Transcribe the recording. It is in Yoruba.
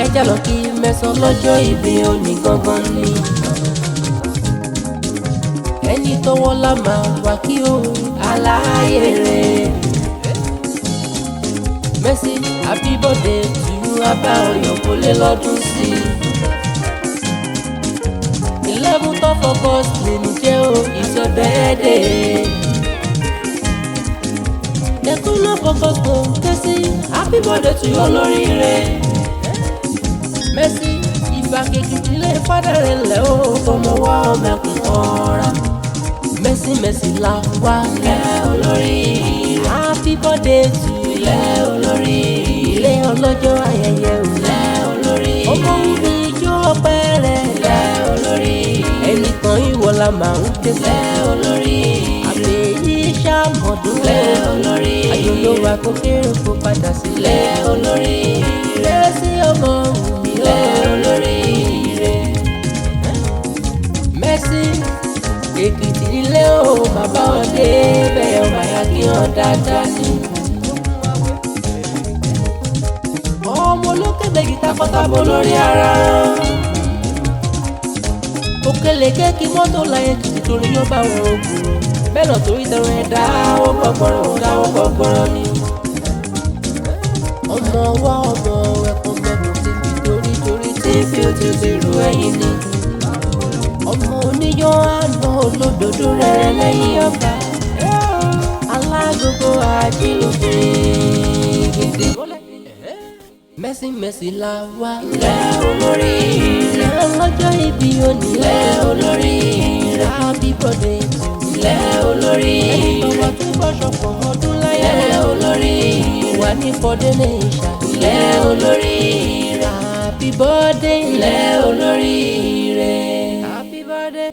ẹja lọ kí mẹ́sàn lọ́jọ́ ìbí òní gangan ni. Ẹni tọwọ́ la máa wá kí o aláyé rẹ̀. Mercy happy birthday to you, abá ọyọ̀ kò lè lọ́dún sí. 11th of August lè ní jẹ́ o, it's your birthday. Lẹ́kùn náà fọkàn kò ké sí happy birthday to you olóríire. Mercy ìgbà kejì lè fádà rẹ̀ lẹ́ o, ọmọ wa ọmọ ẹkùn ọ̀ra. Mercy Mercy la wá lẹ́ olóríire. Happy birthday to you lẹ́ olóríire. Ọlọ́jọ́ ayẹyẹ ò lẹ́ olóríire. Ọmọ mi ijó ọpẹ́ rẹ̀ lẹ́ olóríire. Ẹnìkan ìwọ la máa ń ké sí lẹ́ olóríire. Àbẹ̀yí ṣàmọ̀dún lẹ́ olóríire. Àjòlówà kó kéré kó padà sí lẹ́ olóríire. Mercy ọmọ mi lẹ́ olóríire. Mercy Èkìtì nílé o, bàbá ọdẹ bẹ́ẹ̀ ọmọ àyà kí wọ́n dáadáa ní. Ọmọ olókè méjì takọ́tabo lórí ara. Òkèlè kéèkì mọ́tò láyé Èkìtì torí yóò bá wọn ogun. Bẹ́ẹ̀ lọ torí tẹ̀rọ ẹ̀dá ó gbọ́gbọ́rọ̀ ó dáwọ́ gbọ́gbọ́rọ̀ ni. Ọmọ wa ọmọ ẹ̀kọ́ mẹ́rin ti fi torí tí fi ó ti fi ru ẹyin ni. Ọmọ oníyọ àná olódodo rẹ̀ lẹ́yìn ọba. Alágogo àjílùfẹ́ gidi. Mercy Mercy la wá lẹ́ olóríire. Ọlọ́jọ́ ìbí òní lẹ́ olóríire. Happy birthday lẹ́ olóríire. Ẹni tọwọ́ tó bọ́ ṣọ̀pọ̀ ọdún láyé lẹ́ olóríire. Wà ní fọdé ní ìṣà lẹ́ olóríire. Happy birthday lẹ́ olóríire. Happy birthday.